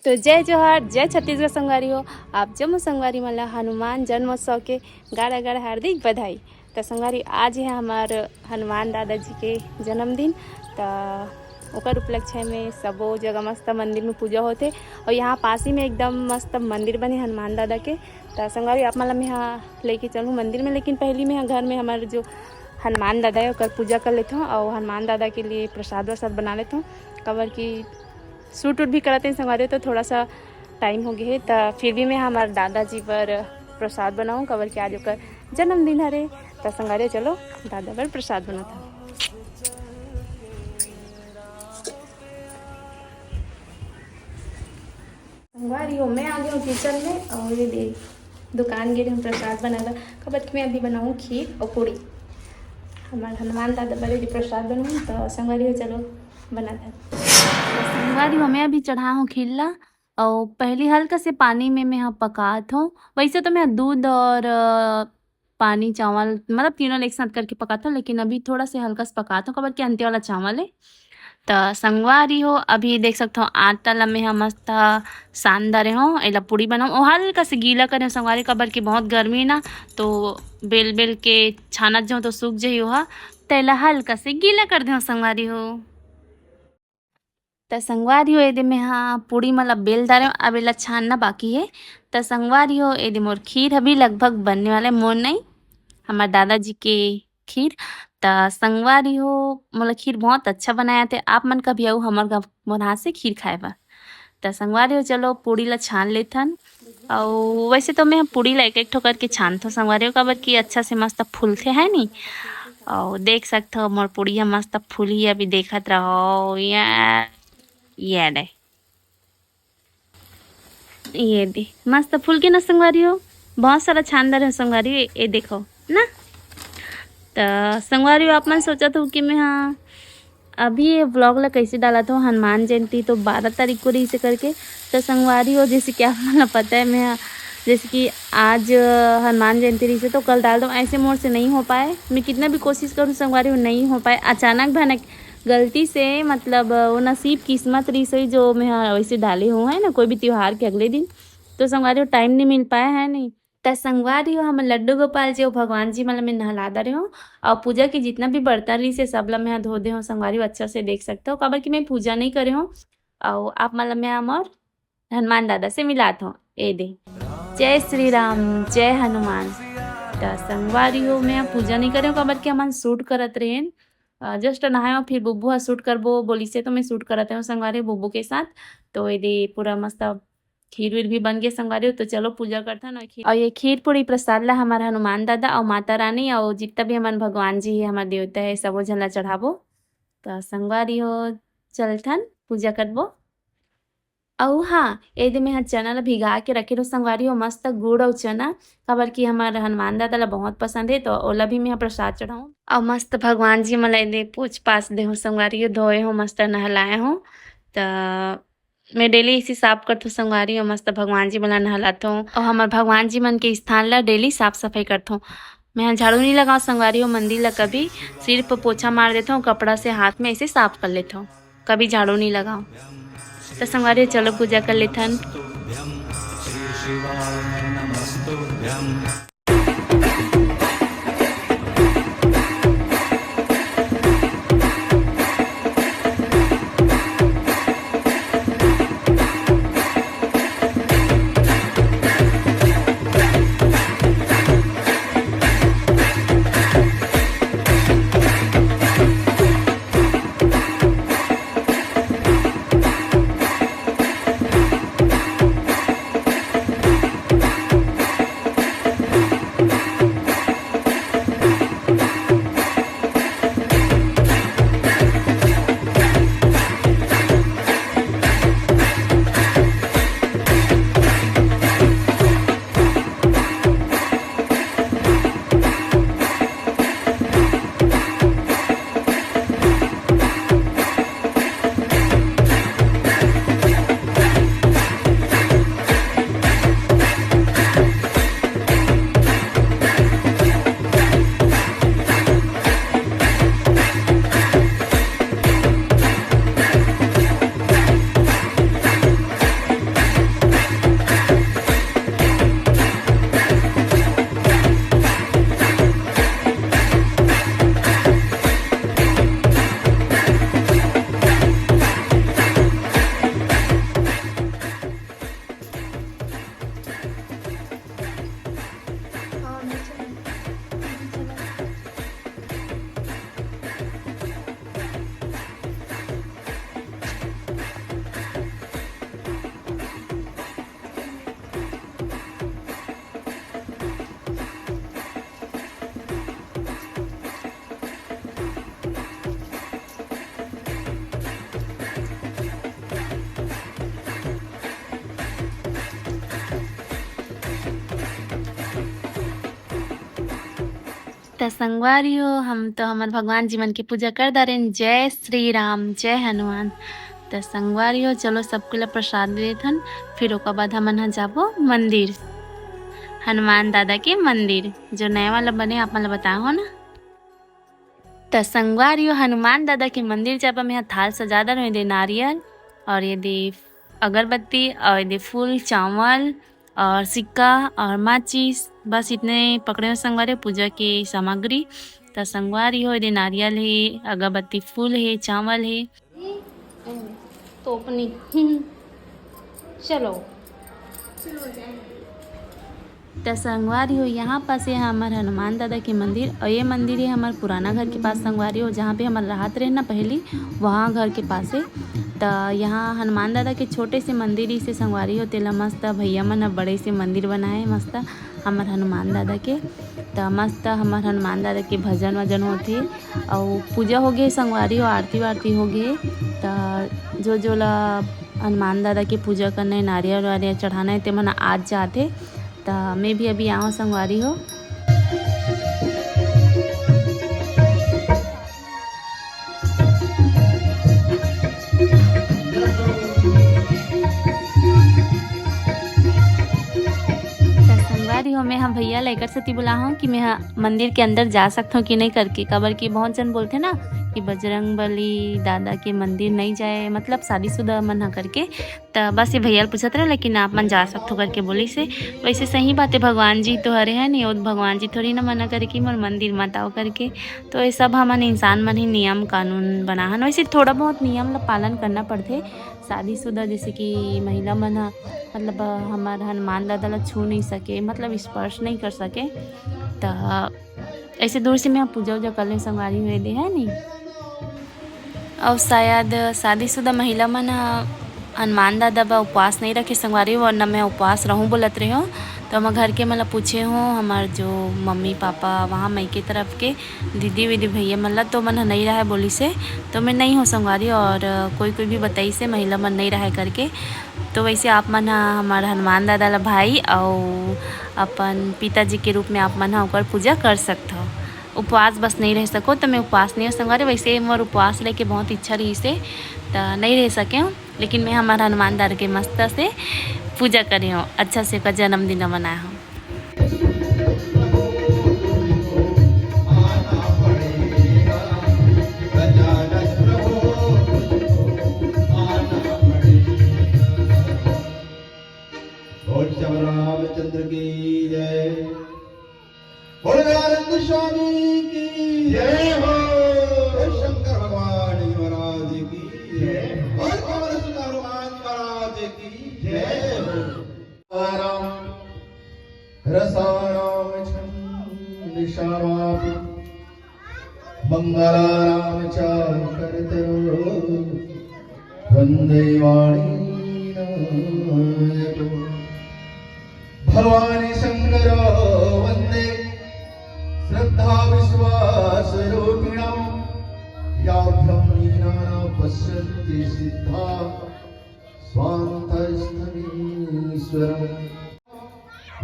तो जय जोहार जय छत्तीसगढ़ संगवारी हो। आप जम्मू संगवारी मला हनुमान जन्मोत्सव के गाड़ा गाड़ा हार्दिक बधाई। तो संगवारी आज है हमार हनुमान दादाजी के जन्मदिन। तो ओकर उपलक्ष्य में सबो जगह मस्त मंदिर में पूजा होते और यहाँ पास ही में एकदम मस्त मंदिर बने हनुमान दादा के। तो संगवारी आप मतलब मैं यहाँ लेके चलूँ मंदिर में, लेकिन पहली में घर में हमारे जो हनुमान दादा है ओकर पूजा कर लेता हूँ और हनुमान दादा के लिए प्रसाद वसाद बना लेता हूँ। कवर की सूट वूट भी कराते हैं संगवारी, तो थोड़ा सा टाइम हो गया है। तो फिर भी मैं हमारे दादाजी पर प्रसाद बनाऊँ कवर के आज ओकर जन्मदिन हरे। तो संगवारी चलो दादा पर प्रसाद बनाता हूँ। संगवारी हो मैं आ गई हूँ किचन में और ये देख दुकान गई हूँ प्रसाद बनाना। खबर कि मैं अभी बनाऊँ खीर और पूड़ी। हमारे हनुमान दादा बड़े भी प्रसाद बनाऊँ। तो संगवारी हो चलो बनाता है। संगवारी हो मैं अभी चढ़ा हूँ खीरला और पहली हल्का से पानी में मैं यहाँ पकात हूँ। वैसे तो मैं दूध और पानी चावल मतलब तीनों एक साथ करके पकाता हूँ, लेकिन अभी थोड़ा से हल्का से पकाता हूँ खबर के अंते वाला चावल है। तो संगवारी हो अभी देख सकते हो आटा ला में मस्त शानदार हो एला पूड़ी बनाऊँ और हल्का से गीला करें संगवारी कबर की बहुत गर्मी ना, तो बेल बेल के छानत जाऊँ तो सूख जाई हो। तेला हल्का से गीला कर दे संगवारी हो। तो संगवारी हो यदि में हाँ पूड़ी मतलब बेल डाले अब एला छानना बाकी है। तो संगवारी हो यदि मोर खीर अभी लगभग बनने वाला है, मोर नहीं हमारे दादाजी के खीर। तो संगवारी हो मोला खीर बहुत अच्छा बनाया थे। आप मन कभी आओ हमार घर मोर हाथ से खीर खाए बा। तो संगवारी हो चलो पूड़ी ला छान लेथन। और वैसे तो मैं पूड़ी ला एक एक ठोकर के छानथो संगवारी हो काबर की अच्छा से मस्त फूलते है नी। और देख सकते हो मोर पूड़िया मस्त फूली अभी देखत रहो ये दे ये दे मस्त फूल के ना संगवारी हो बहुत सारा शानदार है संगवारी हो ये देखो ना। तो संगवारी हो आप मन सोचा था कि मैं हाँ अभी ये व्लॉग ला कैसे डाला था हनुमान जयंती तो 12 तारीख को रही से करके। तो संगवारी हो जैसे कि आप मन पता है मैं जैसे कि आज हनुमान जयंती रही से तो कल डाल दूँ, ऐसे मोड़ से नहीं हो पाए। मैं कितना भी कोशिश करूँ संगवारी हो नहीं हो पाए। अचानक भनक गलती से मतलब वो नसीब किस्मत रही सही जो मैं वैसे डाले हूँ है ना कोई भी त्योहार के अगले दिन। तो संगवारी हो टाइम नहीं मिल पाया है नहीं। तो संगवारी हो हम लड्डू गोपाल जी और भगवान जी मतलब मैं नहला दे रही हूँ और पूजा की जितना भी बर्तन रही से सब ला मैं धो दे हूँ संगवारी हो अच्छा से देख सकते हो काबर कि मैं पूजा नहीं करे हूँ। और आप मतलब मैं और हनुमान दादा से मिलाता हूँ ए दे जय श्री राम जय हनुमान। तो संगवारी हो मैं पूजा नहीं करे हूँ काबर कि हम शूट करत रहे जस्ट नहाए फिर बुब्बू हा शूट करबो बोली से तो मैं शूट करते हूँ संगवारी बुब्बू के साथ। तो ये पूरा मस्त खीर वीर भी बन गए संगवारी हो। तो चलो पूजा करता ना खीर और ये खीर पूरी प्रसाद ला हमारा हनुमान दादा और माता रानी और जितना भी हमारे भगवान जी है हमारे देवता है सबो झन ला चढ़ाबो। तो संगवारी हो चलथन पूजा करबो। और हाँ यदि मैं हाँ चना ला भिगा के रखे रहो संगवारी हो मस्त गुड़ और चना काबर की हमारे हनुमान दादा ला बहुत पसंद है। तो ओला भी मैं प्रसाद चढ़ाऊँ और मस्त भगवान जी मला दे पूछ पास दे हो संगवारी हो धोए हो मस्त नहलाए हो। तो मैं डेली इसी साफ करती हूँ संगवारी हो मस्त भगवान जी मला नहलाता हूँ और हमारे भगवान जी मन के स्थान ला डेली साफ सफाई करता हूँ। मैं यहाँ झाड़ू नहीं लगाऊँ संगवारी हो मंदिर ला कभी सिर्फ पोछा मार देता हूँ कपड़ा से हाथ में ऐसे साफ कर लेता हूँ कभी झाड़ू नहीं लगाऊँ। तो संगवारी चलो पूजा कर लेथन। श्री शिवाय नमस्तुभ्यं। तो संगवारी हो हम तो हमार भगवान जी मन की पूजा कर दारेन। जय श्री राम जय हनुमान। तो संगवारी हो चलो सबके लिए प्रसाद दे थन। फिर ओकर बाद हमन ह जाबो मंदिर, हनुमान दादा के मंदिर जो नया वाला बने आप मन बताओ ना। तो संगवारी हो हनुमान दादा के मंदिर जब हम यहाँ थाल सजा दे दे नारियल और ये दे अगरबत्ती और ये दे फूल चावल और सिक्का और माचिस, बस इतने पकड़े हो संगवारी पूजा की सामग्री। तो संगवारी हो ये दे नारियल है, अगरबत्ती फूल है, चावल है, तोपनी चलो तो संगवारी हो यहाँ पास है हमारे हनुमान दादा के मंदिर। और ये मंदिर है हमारे पुराना घर के पास संगवारी हो, जहाँ पे हमारे राहत रहे ना पहली, वहाँ घर के पास है। तो यहाँ हनुमान दादा के छोटे से मंदिर ही से संगवारी हो तेला मस्त भैया मन बड़े से मंदिर बनाए मस्त हमारे हनुमान दादा के। तो मस्त हमारे हनुमान दादा के भजन वजन होते और पूजा हो गए संगवारी हो, आरती वारती हो गए। तो जो जो ला हनुमान दादा की पूजा करने नारियल वारियल चढ़ाना है ते मन आज जाते। तो मैं भी अभी आऊँ संगवारी हो। संगवारी हो मैं हम भैया लेकर सती बुला हूँ कि मैं मंदिर के अंदर जा सकता हूँ कि नहीं करके। कबर की बहुत जन बोलते ना कि बजरंग बली दादा के मंदिर नहीं जाए, मतलब शादीशुदा मना करके। तो बस ये भैया पूछत रहे लेकिन आप मन जा सकते हो करके बोली से। वैसे सही बात है, भगवान जी तो हरे हैं नहीं, और भगवान जी थोड़ी ना मना करे कि मोर मंदिर मत आओ करके। तो ये सब हमन इंसान मन ही नियम कानून बनाहन। वैसे थोड़ा बहुत नियम ला पालन करना पड़ते शादीशुदा, जैसे कि महिला मन मतलब हमारे हनुमान दादा ला छू नहीं सके, मतलब स्पर्श नहीं कर सके। तो ऐसे दूर से मैं पूजा वूजा कर ले संगवारी हुए दे है नहीं। और शायद शादीशुदा महिला मन हनुमान दादा बा उपवास नहीं रखे संगवारी, वरना मैं उपवास रहूँ बोलत रही हूँ। तो हम घर के मतलब पूछे हूँ हमार जो मम्मी पापा वहाँ मई के तरफ के दीदी वीदी भैया मतलब तो मन नहीं रहा है बोली से। तो मैं नहीं हो संगवारी, और कोई कोई भी बताई से महिला मन नहीं रहा है करके। तो वैसे आप मन हमारे हनुमान दादा ला भाई और अपन पिताजी के रूप में आप मन ओकर पूजा कर सकते हो। उपवास बस नहीं रह सको तो मैं उपवास नहीं हो संगवारी। वैसे मोर उपवास लेके बहुत इच्छा रही से तो नहीं रह सके हूँ, लेकिन मैं हमारा हनुमान दादा के मस्त से पूजा करी हूँ, अच्छा से का जन्मदिन मनाया हूँ। रामचंद्र की जय, आनंद स्वामी की जय हो, शंकर भगवान महाराज की जय, और कमल सुंदर हनुमान महाराज की जय हो। राम रसायन छंदिशावापि मंगलाराम चाकरतरो वंदे वाणी भवानी शंकर वंदे श्रद्धा विश्वास रूपिणं याभ्यं नीना पश्यन्ति सिद्धा स्वान्तस्थमीश्वरं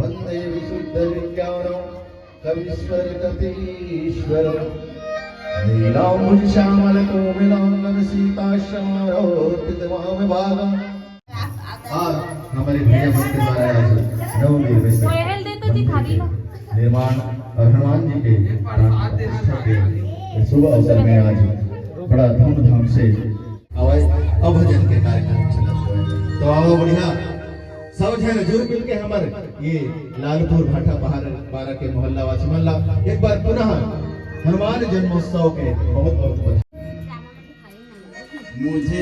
वंदे विशुद्ध विज्ञानं कवीश्वर कपीश्वरं नीलांबुज श्यामल कोमलांगन सीताश्रमारोपितवाम भागं। हमारे भैया भक्त द्वारा निर्माण और हनुमान जी के शुभ अवसर में आज बड़ा धूमधाम से भजन के कार्यक्रम चला हुआ है। तो आओ बढ़िया सब जन जुड़ मिल के हमारे ये लालपुर भाटा बारा के मोहल्ला वासी मोहल्ला एक बार पुनः हनुमान जन्मोत्सव के बहुत बहुत बधाई। मुझे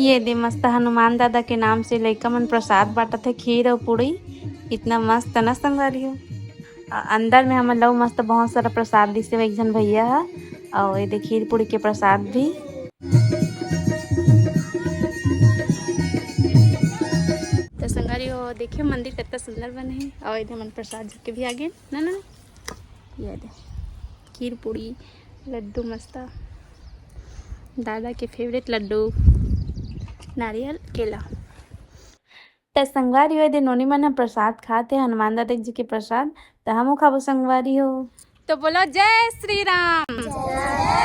ये दे मस्त हनुमान दादा के नाम से लइका मन प्रसाद बांटत है, खीर और पूड़ी। इतना मस्त न संगवारी हो। अंदर में हम लोग मस्त बहुत सारा प्रसाद दी से एक जन भैया है और ये देखिए खीर पूड़ी के प्रसाद भी। तो संगारी हो देखियो मंदिर कितना सुंदर बने है। और इधर मन प्रसाद के भी आगे ना ना ये दे खीर पूड़ी लड्डू मस्ता दादा के फेवरेट लड्डू नारियल केला। तो संगवारी हो दे नोनी मन हम प्रसाद खाते हनुमान दादा जी के प्रसाद तो हम खाबो संगवारी हो। तो बोलो जय श्री राम।